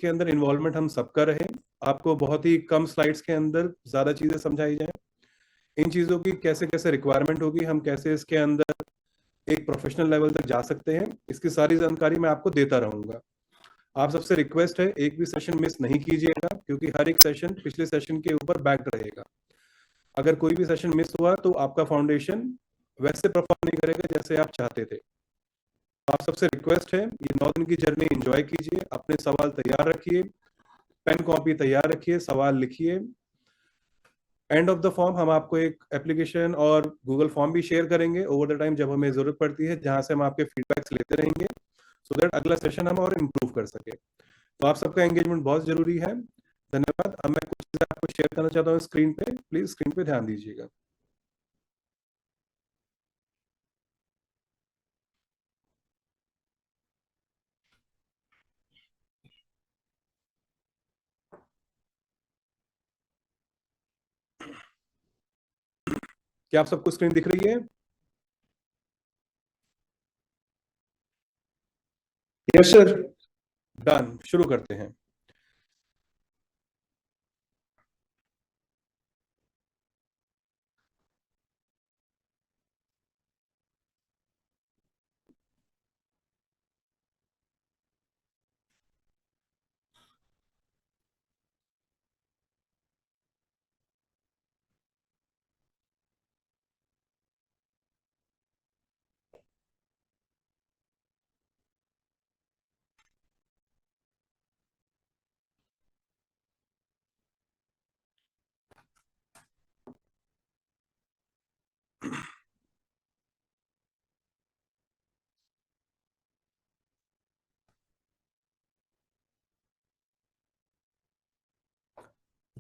के अंदर इन्वॉल्वमेंट हम सबका रहे, आपको बहुत ही कम स्लाइड्स के अंदर ज़्यादा चीज़ें समझाई जाए, इन चीज़ों की कैसे कैसे रिक्वायरमेंट होगी, हम कैसे इसके अंदर एक प्रोफेशनल लेवल तक जा सकते हैं, इसकी सारी जानकारी मैं आपको देता रहूँगा। आप सबसे रिक्वेस्ट है, एक भी सेशन मिस नहीं कीजिएगा, क्योंकि हर एक सेशन पिछले सेशन के ऊपर बैक्ड रहेगा। अगर कोई भी सेशन मिस हुआ तो आपका फाउंडेशन वैसे परफॉर्म नहीं करेगा जैसे आप चाहते थे। आप सबसे रिक्वेस्ट है, ये 9 दिन की जर्नी एंजॉय कीजिए, अपने सवाल तैयार रखिए, पेन कॉपी तैयार रखिए, सवाल लिखिए। एंड ऑफ द फॉर्म हम आपको एक एप्लीकेशन और गूगल फॉर्म भी शेयर करेंगे ओवर द टाइम जब हमें जरूरत पड़ती है, जहां से हम आपके फीडबैक्स लेते रहेंगे, सो दैट अगला सेशन हम और इम्प्रूव कर सके। तो आप सबका एंगेजमेंट बहुत जरूरी है। धन्यवाद। अब मैं कुछ चीजें आपको शेयर करना चाहता हूँ स्क्रीन पे, प्लीज स्क्रीन पे ध्यान दीजिएगा। क्या आप सबको स्क्रीन दिख रही है? Yes sir. डन, शुरू करते हैं।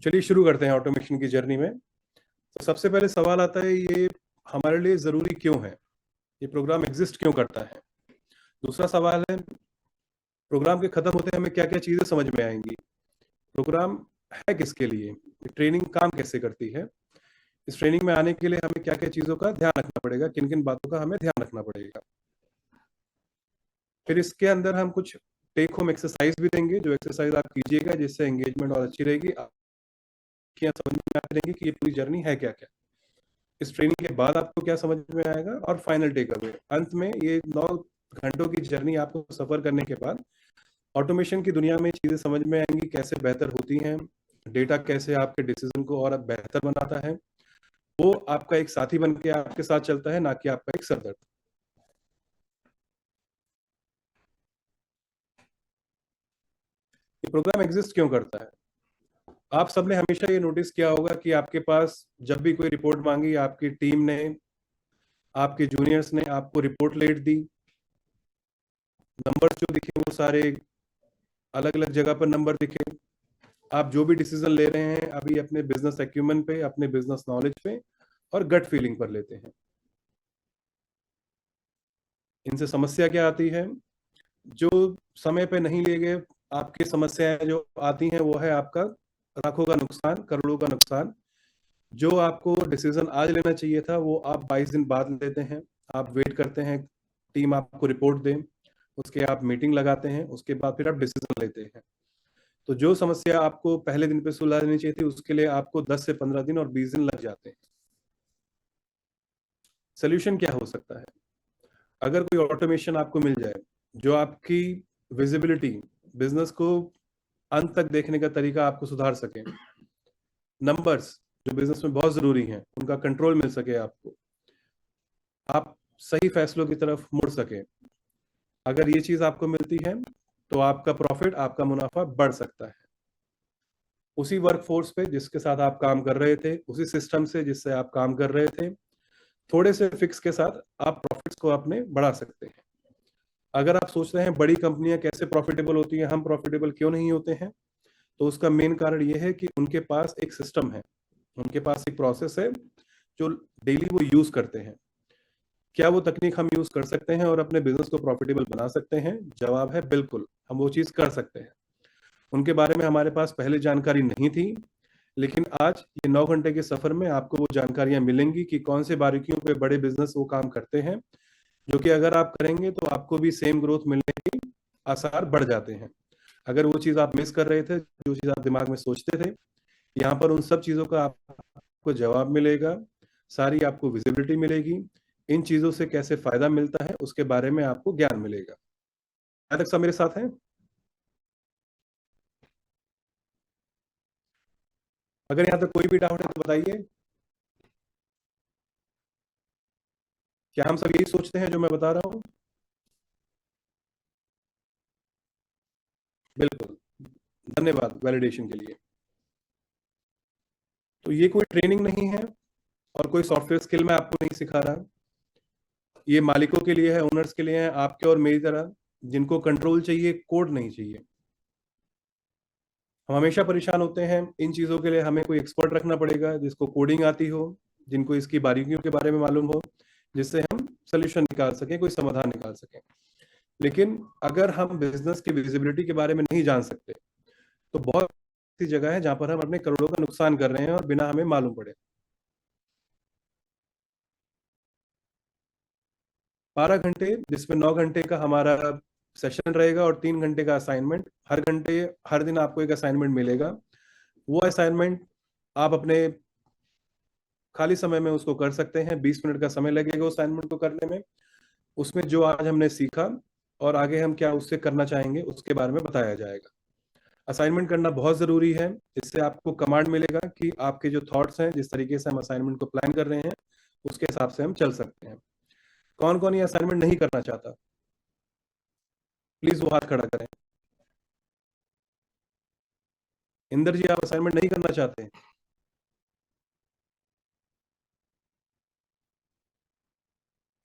चलिए शुरू करते हैं ऑटोमेशन की जर्नी में। तो सबसे पहले सवाल आता है, ये हमारे लिए जरूरी क्यों है, ये प्रोग्राम एग्जिस्ट क्यों करता है। दूसरा सवाल है, प्रोग्राम के खत्म होते हमें क्या क्या चीजें समझ में आएंगी, प्रोग्राम है किसके लिए, ट्रेनिंग काम कैसे करती है, इस ट्रेनिंग में आने के लिए हमें क्या क्या चीजों का ध्यान रखना पड़ेगा, किन किन बातों का हमें ध्यान रखना पड़ेगा। फिर इसके अंदर हम कुछ टेक होम एक्सरसाइज भी देंगे, जो एक्सरसाइज आप कीजिएगा जिससे एंगेजमेंट और अच्छी रहेगी, आपकी समझ में आती रहेंगी कि ये पूरी जर्नी है क्या क्या। इस ट्रेनिंग के बाद आपको क्या समझ में आएगा, और फाइनल टेक अवे अंत में, ये 9 घंटों की जर्नी आपको सफर करने के बाद ऑटोमेशन की दुनिया में चीजें समझ में आएंगी, कैसे बेहतर होती हैं, डेटा कैसे आपके डिसीजन को और बेहतर बनाता है। वो आपका एक साथी बन के आपके साथ चलता है, ना कि आपका एक सरदर्द। ये प्रोग्राम एग्जिस्ट क्यों करता है? आप सबने हमेशा ये नोटिस किया होगा कि आपके पास जब भी कोई रिपोर्ट मांगी, आपकी टीम ने, आपके जूनियर्स ने आपको रिपोर्ट लेट दी, नंबर जो दिखे वो सारे अलग अलग जगह पर नंबर दिखे। आप जो भी डिसीजन ले रहे हैं अभी अपने बिजनेस एक्यूमेंट पे, अपने बिजनेस नॉलेज पे और गट फीलिंग पर लेते हैं। इनसे समस्या क्या आती है, जो समय पे नहीं लिए गए, आपकी समस्याएं जो आती हैं वो है आपका लाखों का नुकसान, करोड़ों का नुकसान। जो आपको डिसीजन आज लेना चाहिए था वो आप 22 दिन बाद लेते हैं। आप वेट करते हैं टीम आपको रिपोर्ट दे, उसके आप मीटिंग लगाते हैं, उसके बाद फिर आप डिसीजन लेते हैं। तो जो समस्या आपको पहले दिन पे सुलझा लेनी चाहिए थी, उसके लिए आपको 10 से 15 दिन और 20 दिन लग जाते हैं। सोल्यूशन क्या हो सकता है? अगर कोई ऑटोमेशन आपको मिल जाए जो आपकी विजिबिलिटी, बिजनेस को अंत तक देखने का तरीका आपको सुधार सके, नंबर्स जो बिजनेस में बहुत जरूरी हैं उनका कंट्रोल मिल सके आपको, आप सही फैसलों की तरफ मुड़ सके, अगर ये चीज आपको मिलती है तो आपका प्रॉफिट, आपका मुनाफा बढ़ सकता है। उसी वर्कफोर्स पे जिसके साथ आप काम कर रहे थे, उसी सिस्टम से जिससे आप काम कर रहे थे, थोड़े से फिक्स के साथ आप प्रॉफिट्स को अपने बढ़ा सकते हैं। अगर आप सोच रहे हैं बड़ी कंपनियां कैसे प्रॉफिटेबल होती हैं, हम प्रॉफिटेबल क्यों नहीं होते हैं, तो उसका मेन कारण ये है कि उनके पास एक सिस्टम है, उनके पास एक प्रोसेस है जो डेली वो यूज करते हैं। क्या वो तकनीक हम यूज कर सकते हैं और अपने बिजनेस को प्रॉफिटेबल बना सकते हैं? जवाब है बिल्कुल, हम वो चीज कर सकते हैं। उनके बारे में हमारे पास पहले जानकारी नहीं थी, लेकिन आज ये 9 घंटे के सफर में आपको वो जानकारियां मिलेंगी कि कौन से बारीकियों पे बड़े बिजनेस वो काम करते हैं, जो कि अगर आप करेंगे तो आपको भी सेम ग्रोथ मिलने के आसार बढ़ जाते हैं। अगर वो चीज आप मिस कर रहे थे, जो चीज आप दिमाग में सोचते थे, यहाँ पर उन सब चीजों का आपको जवाब मिलेगा, सारी आपको विजिबिलिटी मिलेगी, इन चीजों से कैसे फायदा मिलता है उसके बारे में आपको ज्ञान मिलेगा। यहाँ तक सब मेरे साथ हैं? अगर यहाँ तक कोई भी डाउट है तो बताइए। क्या हम सब यही सोचते हैं जो मैं बता रहा हूँ? बिल्कुल, धन्यवाद वैलिडेशन के लिए। तो ये कोई ट्रेनिंग नहीं है और कोई सॉफ्टवेयर स्किल मैं आपको नहीं सिखा रहा। ये मालिकों के लिए है, ओनर्स के लिए है, आपके और मेरी तरह, जिनको कंट्रोल चाहिए, कोड नहीं चाहिए। हम हमेशा परेशान होते हैं, इन चीजों के लिए हमें कोई एक्सपर्ट रखना पड़ेगा जिसको कोडिंग आती हो, जिनको इसकी बारीकियों के बारे में मालूम हो, जिससे हम सोल्यूशन निकाल सकें, कोई समाधान निकाल सकें। लेकिन अगर हम बिजनेस की विजिबिलिटी के बारे में नहीं जान सकते तो बहुत सी जगह है जहां पर हम अपने करोड़ों का नुकसान कर रहे हैं और बिना हमें मालूम पड़े। 12 घंटे, जिसमें 9 घंटे का हमारा सेशन रहेगा और 3 घंटे का असाइनमेंट। हर घंटे, हर दिन आपको एक असाइनमेंट मिलेगा। वो असाइनमेंट आप अपने खाली समय में उसको कर सकते हैं। 20 मिनट का समय लगेगा उस असाइनमेंट को करने में। उसमें जो आज हमने सीखा और आगे हम क्या उससे करना चाहेंगे उसके बारे में बताया जाएगा। असाइनमेंट करना बहुत जरूरी है। इससे आपको कमांड मिलेगा कि आपके जो थॉट्स हैं, जिस तरीके से हम असाइनमेंट को प्लान कर रहे हैं, उसके हिसाब से हम चल सकते हैं। कौन कौन ये असाइनमेंट नहीं करना चाहता? प्लीज वो हाथ खड़ा करें। इंदर जी, आप असाइनमेंट नहीं करना चाहते?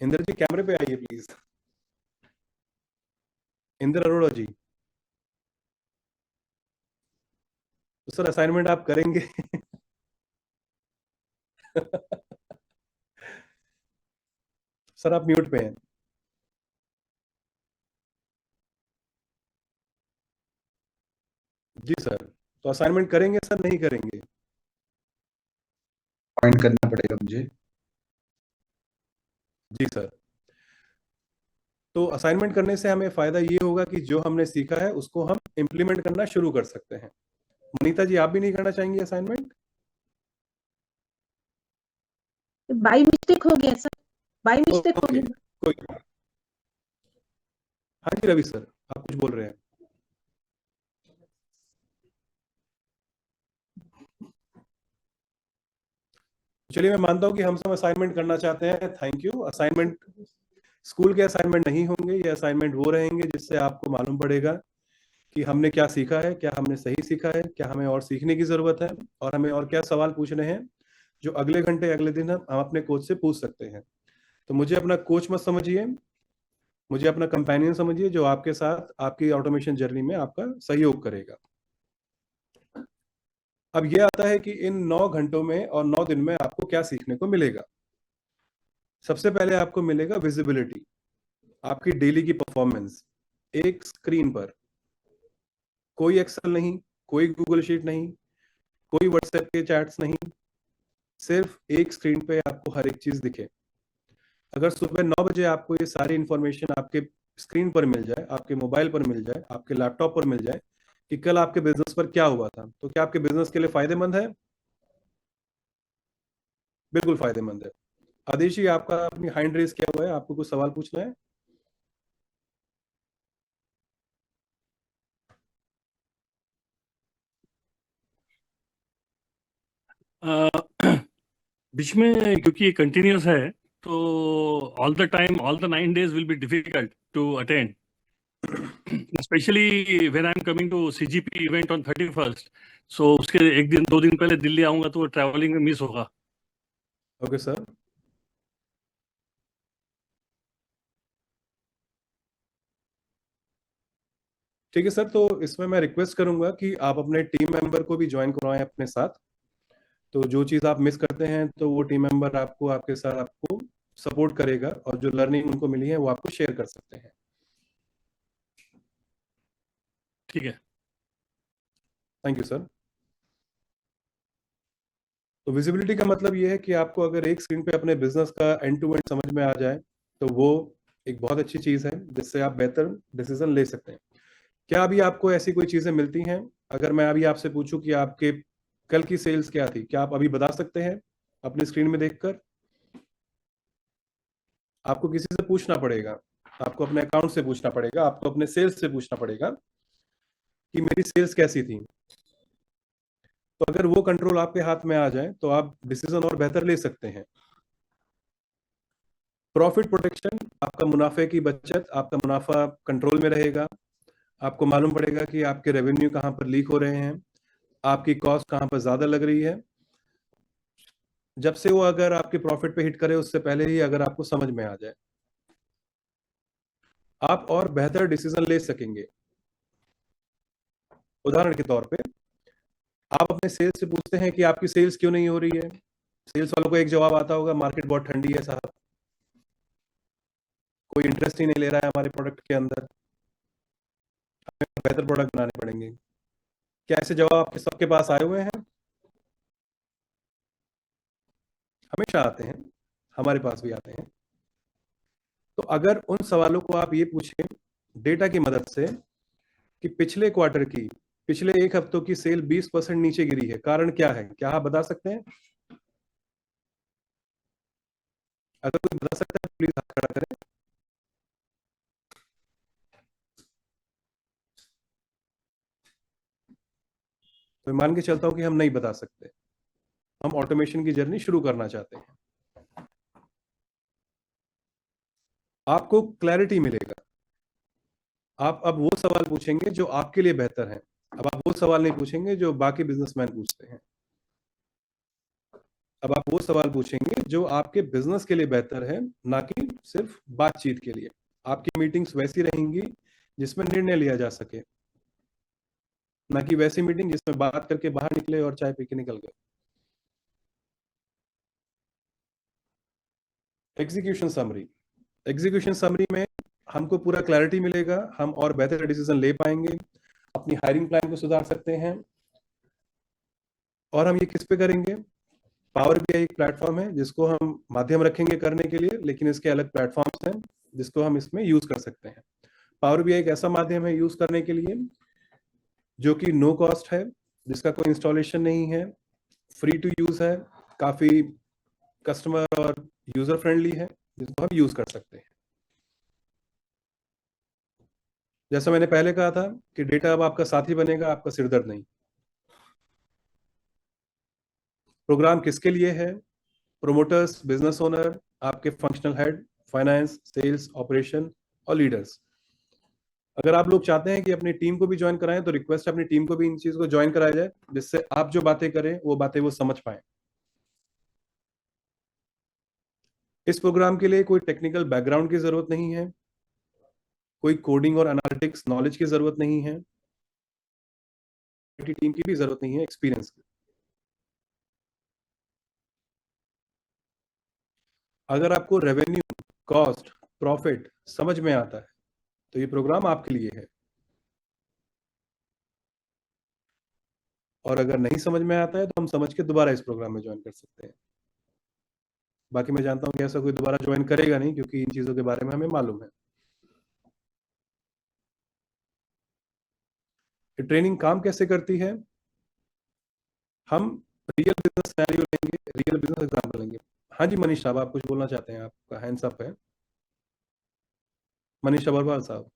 इंदर जी कैमरे पे आइए प्लीज। इंदर अरोड़ा जी, तो सर असाइनमेंट आप करेंगे? सर आप म्यूट पे हैं। जी सर, तो असाइनमेंट करेंगे सर, नहीं करेंगे? पॉइंट करना पड़ेगा मुझे। जी सर। तो असाइनमेंट करने से हमें फायदा ये होगा कि जो हमने सीखा है उसको हम इम्प्लीमेंट करना शुरू कर सकते हैं। मनीता जी, आप भी नहीं करना चाहेंगे असाइनमेंट? बाई मिस्टेक हो गया सर, बाई मिस्टेक हो ओके, गया। कोई। हाँ जी रवि सर, आप कुछ बोल रहे हैं? चलिए, मैं मानता हूँ कि हम सब असाइनमेंट करना चाहते हैं। Thank you. असाइनमेंट स्कूल के असाइनमेंट नहीं होंगे, ये असाइनमेंट वो रहेंगे जिससे आपको मालूम पड़ेगा कि हमने क्या सीखा है, क्या हमने सही सीखा है, क्या हमें और सीखने की जरूरत है, और हमें और क्या सवाल पूछने हैं जो अगले घंटे, अगले दिन हम अपने कोच से पूछ सकते हैं। तो मुझे अपना कोच मत समझिए, मुझे अपना कंपेनियन समझिए, जो आपके साथ आपकी ऑटोमेशन जर्नी में आपका सहयोग करेगा। अब ये आता है कि इन 9 घंटों में और 9 दिन में आपको क्या सीखने को मिलेगा। सबसे पहले आपको मिलेगा विजिबिलिटी, आपकी डेली की परफॉर्मेंस एक स्क्रीन पर। कोई एक्सेल नहीं, कोई गूगल शीट नहीं, कोई व्हाट्सएप के चैट्स नहीं, सिर्फ एक स्क्रीन पे आपको हर एक चीज दिखे। अगर सुबह 9 बजे आपको ये सारी इंफॉर्मेशन आपके स्क्रीन पर मिल जाए, आपके मोबाइल पर मिल जाए, आपके लैपटॉप पर मिल जाए कि कल आपके बिजनेस पर क्या हुआ था, तो क्या आपके बिजनेस के लिए फायदेमंद है? बिल्कुल फायदेमंद है। आदेश जी, आपका अपनी हैंड रेस किया हुआ है, आपको कुछ सवाल पूछना है? बीच में क्योंकि ये कंटिन्यूस है तो all the time all the 9 days will be difficult to attend, specially when I am coming to CGP event on 31st। So उसके एक दिन 2 दिन पहले दिल्ली आऊंगा तो ट्रैवलिंग में मिस होगा। Okay sir. ठीक है सर, तो इसमें मैं रिक्वेस्ट करूंगा कि आप अपने टीम मेंबर को भी ज्वाइन करवाएं अपने साथ। तो जो चीज़ आप मिस करते हैं तो वो टीम मेंबर आपको, आपके साथ आपको सपोर्ट करेगा, और जो लर्निंग उनको मिली है वो आपको शेयर कर सकते हैं। ठीक है, थैंक यू सर। तो विजिबिलिटी का मतलब ये है कि आपको अगर एक स्क्रीन पे अपने बिजनेस का एंड टू एंड समझ में आ जाए तो वो एक बहुत अच्छी चीज़ है जिससे आप बेहतर डिसीजन ले सकते हैं। क्या अभी आपको ऐसी कोई चीजें मिलती हैं? अगर मैं अभी आपसे पूछूं कि आपके कल की सेल्स क्या थी, क्या आप अभी बता सकते हैं अपनी स्क्रीन में देखकर? आपको किसी से पूछना पड़ेगा, आपको अपने अकाउंट से पूछना पड़ेगा, आपको अपने सेल्स से पूछना पड़ेगा कि मेरी सेल्स कैसी थी। तो अगर वो कंट्रोल आपके हाथ में आ जाए तो आप डिसीजन और बेहतर ले सकते हैं। प्रॉफिट प्रोटेक्शन, आपका मुनाफे की बचत, आपका मुनाफा कंट्रोल में रहेगा। आपको मालूम पड़ेगा कि आपके रेवेन्यू कहाँ पर लीक हो रहे हैं, आपकी कॉस्ट कहाँ पर ज्यादा लग रही है। जब से वो अगर आपके प्रॉफिट पे हिट करे उससे पहले ही अगर आपको समझ में आ जाए, आप और बेहतर डिसीजन ले सकेंगे। उदाहरण के तौर पे आप अपने सेल्स से पूछते हैं कि आपकी सेल्स क्यों नहीं हो रही है। सेल्स वालों को एक जवाब आता होगा, मार्केट बहुत ठंडी है साहब, कोई इंटरेस्ट ही नहीं ले रहा है हमारे प्रोडक्ट के अंदर, हमें बेहतर प्रोडक्ट बनाने पड़ेंगे। क्या ऐसे जवाब आपके सबके पास आए हुए हैं? हमेशा आते हैं, हमारे पास भी आते हैं। तो अगर उन सवालों को आप ये पूछें डेटा की मदद से कि पिछले क्वार्टर की, पिछले एक हफ्तों की सेल 20% नीचे गिरी है, कारण क्या है, क्या आप बता सकते हैं? अगर कोई बता सकता है प्लीज हाथ खड़ा करें। तो मैं मान के चलता हूं कि हम नहीं बता सकते, हम ऑटोमेशन की जर्नी शुरू करना चाहते हैं। आपको क्लैरिटी मिलेगा, आप अब वो सवाल पूछेंगे जो आपके लिए बेहतर है। अब आप वो सवाल नहीं पूछेंगे जो बाकी बिजनेसमैन पूछते हैं, अब आप वो सवाल पूछेंगे जो आपके बिजनेस के लिए बेहतर है, ना कि सिर्फ बातचीत के लिए। आपकी मीटिंग्स वैसी रहेंगी जिसमें निर्णय लिया जा सके, ना कि वैसी मीटिंग जिसमें बात करके बाहर निकले और चाय पी के निकल गए। एग्जीक्यूशन समरी, एग्जीक्यूशन समरी में हमको पूरा क्लैरिटी मिलेगा, हम और बेहतर डिसीजन ले पाएंगे, अपनी हायरिंग प्लान को सुधार सकते हैं। और हम ये किस पे करेंगे? पावर बीआई एक प्लेटफॉर्म है जिसको हम माध्यम रखेंगे करने के लिए, लेकिन इसके अलग प्लेटफॉर्म्स हैं जिसको हम इसमें यूज कर सकते हैं। पावर बीआई एक ऐसा माध्यम है यूज करने के लिए जो कि नो कॉस्ट है, जिसका कोई इंस्टॉलेशन नहीं है, फ्री टू यूज है, काफी कस्टमर और यूजर फ्रेंडली है, जिसको हम यूज कर सकते हैं। जैसा मैंने पहले कहा था कि डेटा अब आपका साथी बनेगा, आपका सिरदर्द नहीं। प्रोग्राम किसके लिए है? प्रोमोटर्स, बिजनेस ओनर, आपके functional head, finance, sales, operation और लीडर्स। अगर आप लोग चाहते हैं कि अपनी टीम को भी ज्वाइन कराएं तो रिक्वेस्ट है अपनी टीम को भी इन चीज को ज्वाइन कराया जाए, जिससे आप जो बातें करें वो बातें वो समझ पाए। इस प्रोग्राम के लिए कोई टेक्निकल बैकग्राउंड की जरूरत नहीं है, कोई कोडिंग और एनालिटिक्स नॉलेज की जरूरत नहीं है, टीम की भी जरूरत नहीं है, एक्सपीरियंस की। अगर आपको रेवेन्यू, कॉस्ट, प्रॉफिट समझ में आता है तो ये प्रोग्राम आपके लिए है। और अगर नहीं समझ में आता है तो हम समझ के दोबारा इस प्रोग्राम में ज्वाइन कर सकते हैं। बाकी मैं जानता हूं कि ऐसा कोई दोबारा ज्वाइन करेगा नहीं, क्योंकि इन चीजों के बारे में हमें मालूम है। ये ट्रेनिंग काम कैसे करती है? हम रियल बिजनेस सिनेरियो लेंगे, रियल बिजनेस एग्जांपल लेंगे। हाँ जी मनीष साहब, आप कुछ बोलना चाहते हैं, आपका हैंड्स अप है। मनीष अग्रवाल साहब।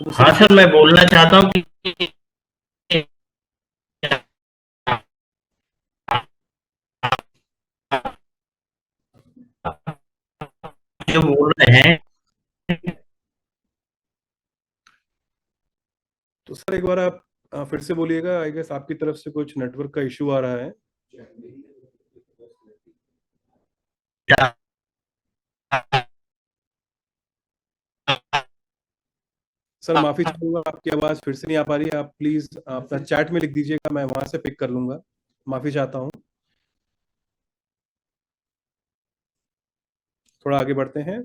तो हाँ सर, मैं बोलना चाहता हूँ कि जो बोल रहे हैं तो सर एक बार आप फिर से बोलिएगा, आई गेस आपकी तरफ से कुछ नेटवर्क का इशू आ रहा है। सर माफी चाहूंगा, आपकी आवाज फिर से नहीं आ पा रही है, आप प्लीज अपना चैट में लिख दीजिएगा, मैं वहां से पिक कर लूंगा। माफी चाहता हूँ। थोड़ा आगे बढ़ते हैं।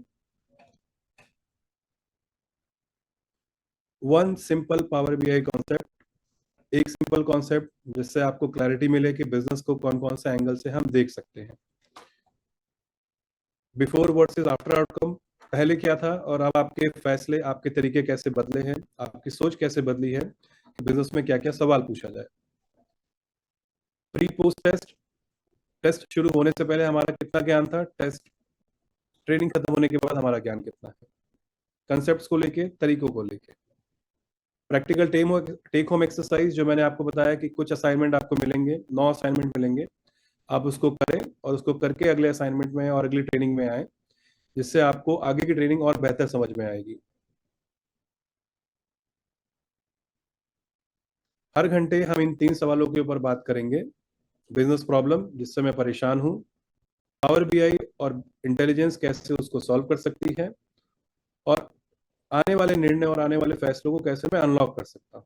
One simple power BI concept एक सिंपल कॉन्सेप्ट जिससे आपको क्लैरिटी मिले कि बिजनेस को कौन कौन से एंगल से हम देख सकते हैं। बिफोर वर्सेस आफ्टर आउटकम, पहले क्या था और अब आपके फैसले, आपके तरीके कैसे बदले हैं, आपकी सोच कैसे बदली है कि बिजनेस में क्या क्या सवाल पूछा जाए। प्री पोस्ट टेस्ट, टेस्ट शुरू होने से पहले हमारा कितना ज्ञान था, टेस्ट ट्रेनिंग खत्म होने के बाद हमारा ज्ञान कितना है, कंसेप्ट्स को लेके, तरीकों को लेके। प्रैक्टिकल टेक होम एक्सरसाइज जो मैंने आपको बताया कि कुछ असाइनमेंट आपको मिलेंगे, 9 असाइनमेंट मिलेंगे, आप उसको करें और उसको करके अगले असाइनमेंट में और अगली ट्रेनिंग में आए, जिससे आपको आगे की ट्रेनिंग और बेहतर समझ में आएगी। हर घंटे हम इन 3 सवालों के ऊपर बात करेंगे। बिजनेस प्रॉब्लम जिससे मैं परेशान हूं, पावर बीआई और इंटेलिजेंस कैसे उसको सॉल्व कर सकती है, और आने वाले निर्णय और आने वाले फैसलों को कैसे मैं अनलॉक कर सकता हूं।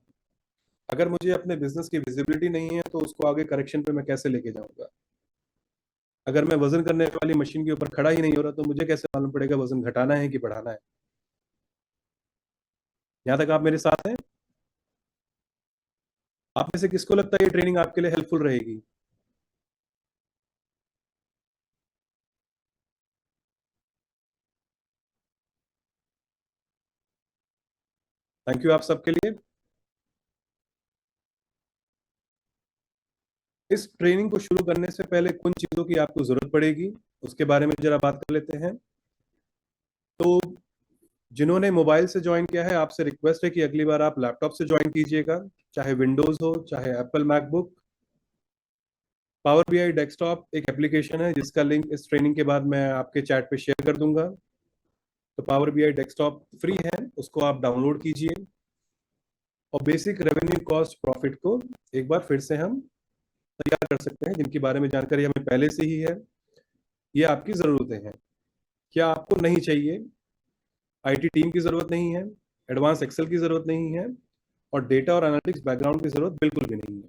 अगर मुझे अपने बिजनेस की विजिबिलिटी नहीं है तो उसको आगे करेक्शन पे मैं कैसे लेके जाऊंगा। अगर मैं वजन करने वाली मशीन के ऊपर खड़ा ही नहीं हो रहा तो मुझे कैसे मालूम पड़ेगा वजन घटाना है कि बढ़ाना है। यहां तक आप मेरे साथ हैं? आप में से किसको लगता है ये ट्रेनिंग आपके लिए हेल्पफुल रहेगी? थैंक यू आप सबके लिए। इस ट्रेनिंग को शुरू करने से पहले कुछ चीजों की आपको जरूरत पड़ेगी, उसके बारे में जरा बात कर लेते हैं। तो जिन्होंने मोबाइल से ज्वाइन किया है, आपसे रिक्वेस्ट है कि अगली बार आप लैपटॉप से ज्वाइन कीजिएगा, चाहे विंडोज हो चाहे Apple MacBook. Power BI desktop एक एप्लीकेशन है जिसका लिंक इस ट्रेनिंग के बाद मैं आपके चैट पे शेयर कर दूंगा। तो पावर बीआई डेस्कटॉप फ्री है, उसको आप डाउनलोड कीजिए और बेसिक रेवेन्यू कॉस्ट प्रॉफिट को एक बार फिर से हम तैयार कर सकते हैं, जिनके बारे में जानकारी हमें पहले से ही है। ये आपकी जरूरतें हैं, क्या आपको नहीं चाहिए? आईटी टीम की जरूरत नहीं है, एडवांस एक्सेल की जरूरत नहीं है, और डेटा और एनालिटिक्स बैकग्राउंड की जरूरत बिल्कुल भी नहीं है।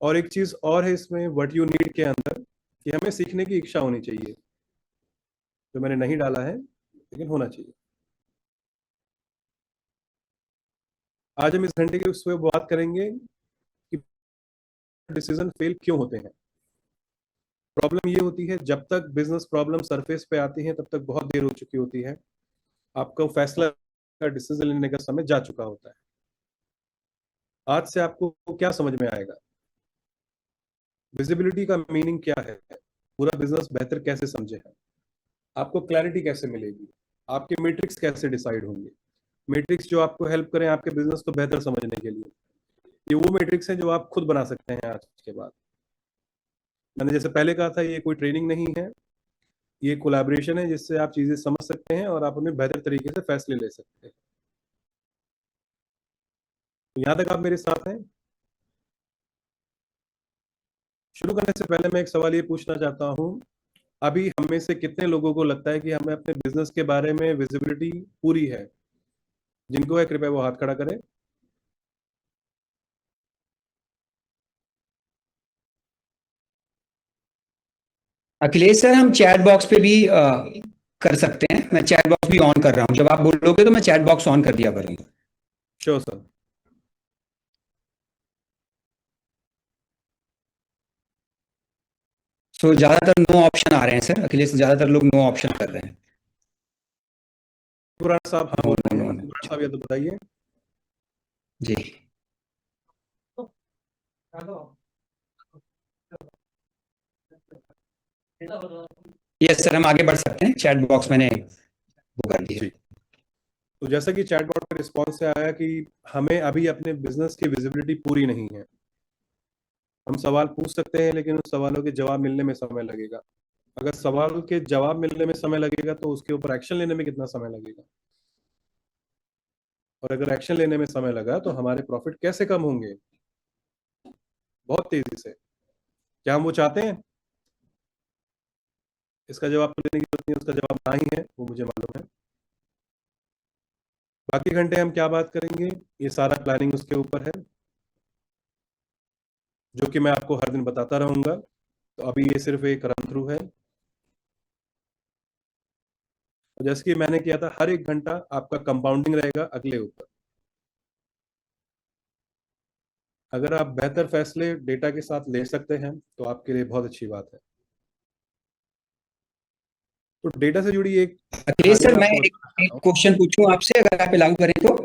और एक चीज और है इसमें, व्हाट यू नीड के अंदर, कि हमें सीखने की इच्छा होनी चाहिए, जो मैंने नहीं डाला है लेकिन होना चाहिए। आज हम इस घंटे के उस पर बात करेंगे कि डिसीजन फेल क्यों होते हैं। प्रॉब्लम ये होती है, जब तक बिजनेस प्रॉब्लम सरफेस पे आती है तब तक बहुत देर हो चुकी होती है, आपका फैसला का डिसीजन लेने का समय जा चुका होता है। आज से आपको क्या समझ में आएगा? विजिबिलिटी का मीनिंग क्या है, पूरा बिजनेस बेहतर कैसे समझे है, आपको क्लैरिटी कैसे मिलेगी, आपके मैट्रिक्स कैसे डिसाइड होंगे। मैट्रिक्स जो आपको हेल्प करें आपके बिजनेस को बेहतर समझने के लिए। ये वो मैट्रिक्स हैं जो आप खुद बना सकते हैं आज के बाद। मैंने जैसे पहले कहा था, ये कोई ट्रेनिंग नहीं है, ये कोलैबोरेशन है जिससे आप चीजें समझ सकते हैं और आप उन्हें बेहतर तरीके से फैसले ले सकते हैं। तो यहां तक आप मेरे साथ हैं? शुरू करने से पहले मैं एक सवाल ये पूछना चाहता हूँ, अभी हम में से कितने लोगों को लगता है कि हमें अपने बिजनेस के बारे में विजिबिलिटी पूरी है? जिनको है कृपया वो हाथ खड़ा करें। अखिलेश सर, हम चैट बॉक्स पे भी कर सकते हैं। मैं चैट बॉक्स भी ऑन कर रहा हूँ, जब आप बोलोगे तो मैं चैट बॉक्स ऑन कर दिया करूँगा। Sure sir. सो ज्यादातर नो ऑप्शन आ रहे हैं सर। अखिलेश, ज्यादातर लोग नो ऑप्शन कर रहे हैं। पुराना साहब हाँ बोल रहे हैं। No, no, no. पुराना साहब ये तो बताइए। जी, यस सर, हम आगे बढ़ सकते हैं। चैट बॉक्स मैंने वो कर दिया। जी, तो जैसा कि चैटबॉट के रिस्पॉन्स से आया कि हमें अभी अपने बिजनेस की विजिबिलिटी पूरी नहीं है। हम सवाल पूछ सकते हैं लेकिन उन सवालों के जवाब मिलने में समय लगेगा। अगर सवाल के जवाब मिलने में समय लगेगा तो उसके ऊपर एक्शन लेने में कितना समय लगेगा, और अगर एक्शन लेने में समय लगा तो हमारे प्रॉफिट कैसे कम होंगे? बहुत तेजी से। क्या हम वो चाहते हैं? इसका जवाब तो देने की जरूरत नहीं, उसका जवाब ना ही है, वो मुझे मालूम है। बाकी घंटे हम क्या बात करेंगे, ये सारा प्लानिंग उसके ऊपर है, जो कि मैं आपको हर दिन बताता रहूंगा। तो अभी ये सिर्फ एक रन थ्रू है, तो जैसे कि मैंने किया था, हर एक घंटा आपका कंपाउंडिंग रहेगा अगले ऊपर। अगर आप बेहतर फैसले डेटा के साथ ले सकते हैं तो आपके लिए बहुत अच्छी बात है। तो डेटा से जुड़ी एक अखिलेश सर, कहानी मैं आपको एक बताना चाहता हूँ। क्वेश्चन पूछूं आपसे, अगर आप लागू करें तो?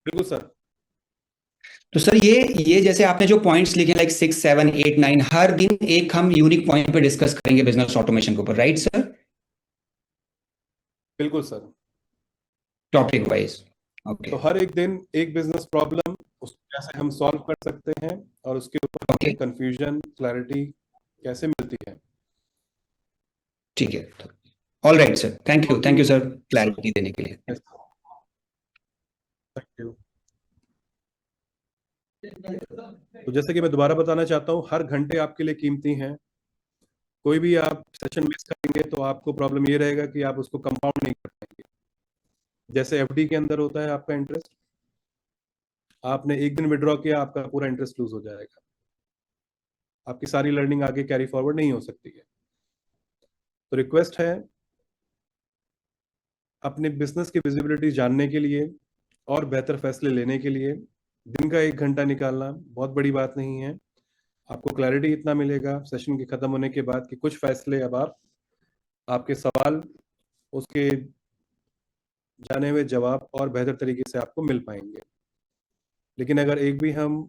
बिल्कुल सर। तो सर ये जैसे आपने जो पॉइंट्स लिखे, लाइक 6, 7, 8, 9, हर दिन एक हम यूनिक पॉइंट पे डिस्कस करेंगे बिजनेस ऑटोमेशन के ऊपर, राइट सर? बिल्कुल सर। Topic wise. ओके। तो हर एक दिन एक बिजनेस प्रॉब्लम, उसको कैसे हम सॉल्व कर सकते हैं और उसके ऊपर ओके, कंफ्यूजन, क्लैरिटी कैसे मिलती है। ठीक है। All right sir, thank you sir clarity देने के लिए। Thank you. तो जैसे कि मैं दोबारा बताना चाहता हूँ, हर घंटे आपके लिए कीमती हैं। कोई भी आप सेशन मिस करेंगे तो आपको प्रॉब्लम ये रहेगा कि आप उसको कंपाउंड नहीं कर पाएंगे। जैसे एफडी के अंदर होता है आपका इंटरेस्ट, आपने एक दिन विड्रॉ किया, आपका पूरा इंटरेस्ट लूज हो जाएगा, आपकी सारी लर्निंग आगे कैरी फॉरवर्ड नहीं हो सकती है। तो रिक्वेस्ट है, अपने बिजनेस की विजिबिलिटी जानने के लिए और बेहतर फैसले लेने के लिए दिन का 1 घंटा निकालना बहुत बड़ी बात नहीं है। आपको क्लैरिटी इतना मिलेगा सेशन के खत्म होने के बाद कि कुछ फैसले अब आपके सवाल, उसके जाने हुए जवाब और बेहतर तरीके से आपको मिल पाएंगे। लेकिन अगर एक भी हम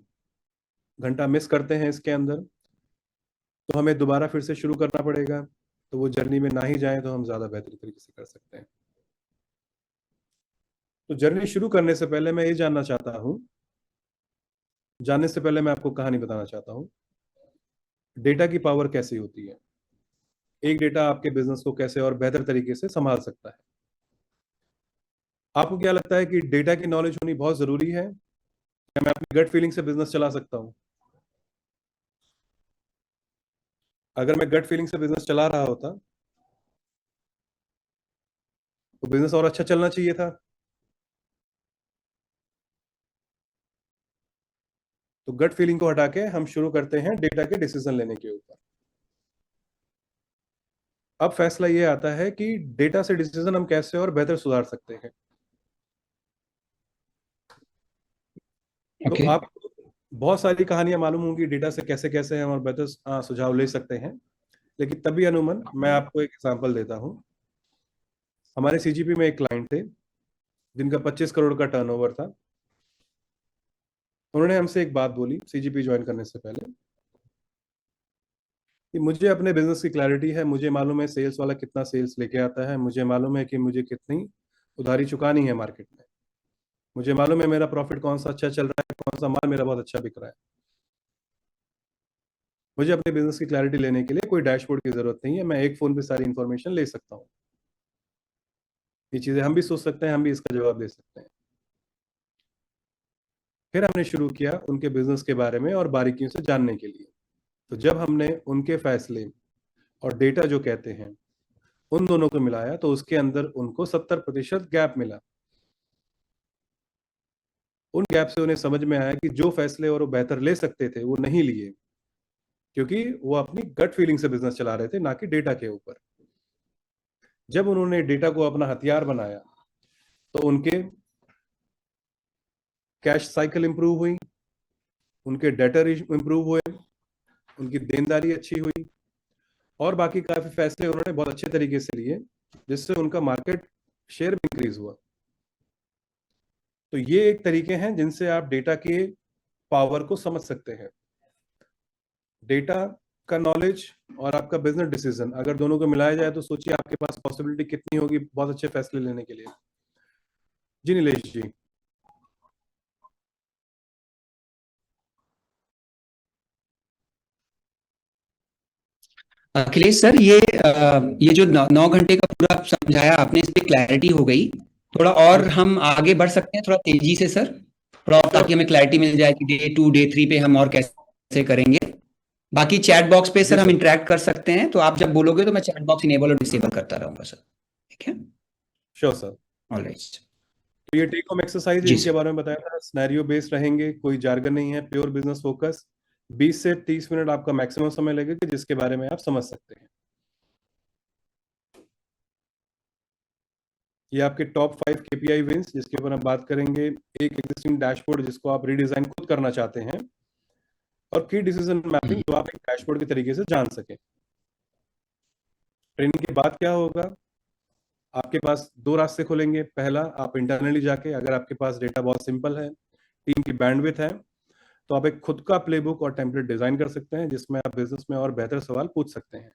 घंटा मिस करते हैं इसके अंदर, तो हमें दोबारा फिर से शुरू करना पड़ेगा। तो वो जर्नी में ना ही जाए तो हम ज़्यादा बेहतर तरीके से कर सकते हैं। तो जर्नी शुरू करने से पहले मैं ये जानना चाहता हूँ, जानने से पहले मैं आपको कहानी बताना चाहता हूँ, डेटा की पावर कैसी होती है, एक डेटा आपके बिजनेस को कैसे और बेहतर तरीके से संभाल सकता है। आपको क्या लगता है कि डेटा की नॉलेज होनी बहुत जरूरी है, या मैं अपनी गट फीलिंग से बिजनेस चला सकता हूँ? अगर मैं गट फीलिंग से बिजनेस चला रहा होता तो बिजनेस और अच्छा चलना चाहिए था। तो गट फीलिंग को हटा के हम शुरू करते हैं डेटा के डिसीजन लेने के ऊपर। अब फैसला ये आता है कि डेटा से डिसीजन हम कैसे और बेहतर सुधार सकते हैं। ओके, तो आप बहुत सारी कहानियां मालूम होंगी डेटा से कैसे कैसे हम और बेहतर सुझाव ले सकते हैं, लेकिन तभी अनुमन मैं आपको एक एग्जांपल देता हूं। हमारे सीजीपी में एक क्लाइंट थे जिनका 25 करोड़ का टर्नओवर था। उन्होंने हमसे एक बात बोली सीजीपी ज्वाइन करने से पहले कि मुझे अपने बिजनेस की क्लैरिटी है, मुझे मालूम है सेल्स वाला कितना सेल्स लेके आता है, मुझे मालूम है कि मुझे कितनी उधारी चुकानी है मार्केट में, मुझे मालूम है मेरा प्रॉफिट कौन सा अच्छा चल रहा है, कौन सा माल मेरा बहुत अच्छा बिक रहा है। मुझे अपने बिजनेस की क्लैरिटी लेने के लिए कोई डैशबोर्ड की जरूरत नहीं है, मैं एक फोन पे सारी इंफॉर्मेशन ले सकता हूँ। ये चीजें हम भी सोच सकते हैं, हम भी इसका जवाब दे सकते हैं। फिर हमने शुरू किया उनके बिजनेस के बारे में और बारीकियों से जानने के लिए। तो जब हमने उनके फैसले और डेटा जो कहते हैं उन दोनों को मिलाया तो उसके अंदर उनको 70% गैप मिला। उन गैप से उन्हें समझ में आया कि जो फैसले और वो बेहतर ले सकते थे वो नहीं लिए, क्योंकि वो अपनी गट फीलिंग से बिजनेस चला रहे थे, ना कि डेटा के ऊपर। जब उन्होंने डेटा को अपना हथियार बनाया तो उनके कैश साइकिल इंप्रूव हुई, उनके डेटर इंप्रूव हुए, उनकी देनदारी अच्छी हुई और बाकी काफी फैसले उन्होंने बहुत अच्छे तरीके से लिए, जिससे उनका मार्केट शेयर भी इंक्रीज हुआ। तो ये एक तरीके हैं जिनसे आप डेटा के पावर को समझ सकते हैं। डेटा का नॉलेज और आपका बिजनेस डिसीजन अगर दोनों को मिलाया जाए तो सोचिए आपके पास पॉसिबिलिटी कितनी होगी बहुत अच्छे फैसले लेने के लिए। जी नीलेश जी। अखिलेश सर, ये जो 9 घंटे का पूरा समझाया आपने, इस पे क्लैरिटी हो गई। थोड़ा और हम आगे बढ़ सकते हैं, थोड़ा तेजी से सर, थोड़ा और, ताकि हमें क्लैरिटी मिल जाए कि डे 2, डे 3 पे हम और कैसे करेंगे। बाकी चैट बॉक्स पे सर हम इंटरेक्ट कर सकते हैं, तो आप जब बोलोगे तो मैं चैट बॉक्स इनेबल और डिसेबल करता रहूंगा सर, ठीक है? Sure sir. All right. तो ये टेक होम एक्सरसाइज जी इनके सर। बारे में बताया था, सिनेरियो बेस्ड रहेंगे, कोई जार्गन नहीं है, प्योर बिजनेस फोकस। 20 से 30 मिनट आपका मैक्सिमम समय लगेगा जिसके बारे में आप समझ सकते हैं। ये आपके टॉप 5 KPI विंस जिसके ऊपर हम बात करेंगे, एक एग्जिस्टिंग डैशबोर्ड जिसको आप रीडिजाइन खुद करना चाहते हैं, और की डिसीजन मैपिंग जो आप एक डैशबोर्ड के तरीके से जान सकें। ट्रेनिंग के बाद क्या होगा, आपके पास 2 रास्ते खुलेंगे। पहला, आप इंटरनली जाके, अगर आपके पास डेटा बहुत सिंपल है, टीम की बैंडविड्थ है, तो आप एक खुद का प्लेबुक और टेम्पलेट डिजाइन कर सकते हैं जिसमें आप बिजनेस में और बेहतर सवाल पूछ सकते हैं।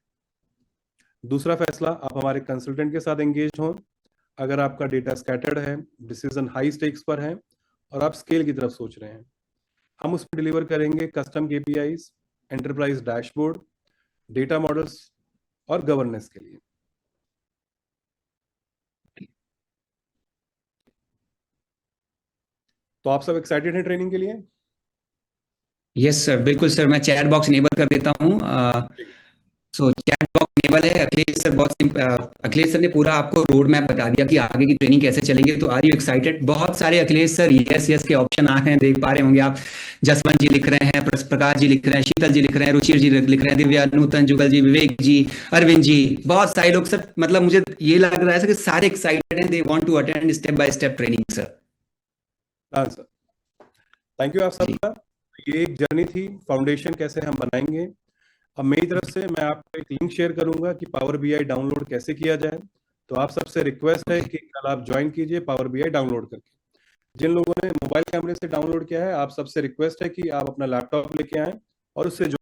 दूसरा फैसला, आप हमारे कंसल्टेंट के साथ एंगेज हों। अगर आपका डेटा स्कैटर्ड है, डिसीजन हाई स्टेक्स पर है और आप स्केल की तरफ सोच रहे हैं, हम उस पर डिलीवर करेंगे custom KPIs, enterprise dashboard, data models और गवर्नेंस के लिए। तो आप सब एक्साइटेड हैं ट्रेनिंग के लिए? यस सर, बिल्कुल सर, मैं चैट बॉक्स इनेबल कर देता हूँ। सो चैट बॉक्स इनेबल है। अखिलेश सर अखिलेश सर ने पूरा आपको रोड मैप बता दिया कि आगे की ट्रेनिंग कैसे चलेंगे। तो आर यू एक्साइटेड? बहुत सारे अखिलेश सर यस यस के ऑप्शन आ रहे हैं, देख पा रहे होंगे आप। जसवंत जी लिख रहे हैं, प्रकाश जी लिख रहे हैं, शीतल जी लिख रहे हैं, रुचिर जी लिख रहे हैं, दिव्या, नूतन, जुगल जी, विवेक जी, अरविंद जी, बहुत सारे लोग सर। मतलब मुझे ये लग रहा है सर कि सारे एक्साइटेड हैं, they want to attend step by step training sir. हाँ सर, थैंक यू आप सबका। ये एक जर्नी थी, फाउंडेशन कैसे हम बनाएंगे। अब मेरी तरफ से मैं आपको एक लिंक शेयर करूंगा कि पावर BI डाउनलोड कैसे किया जाए। तो आप सबसे रिक्वेस्ट है कि कल आप ज्वाइन कीजिए पावर BI डाउनलोड करके। जिन लोगों ने मोबाइल कैमरे से डाउनलोड किया है, आप सबसे रिक्वेस्ट है कि आप अपना लैपटॉप लेके आएं और उससे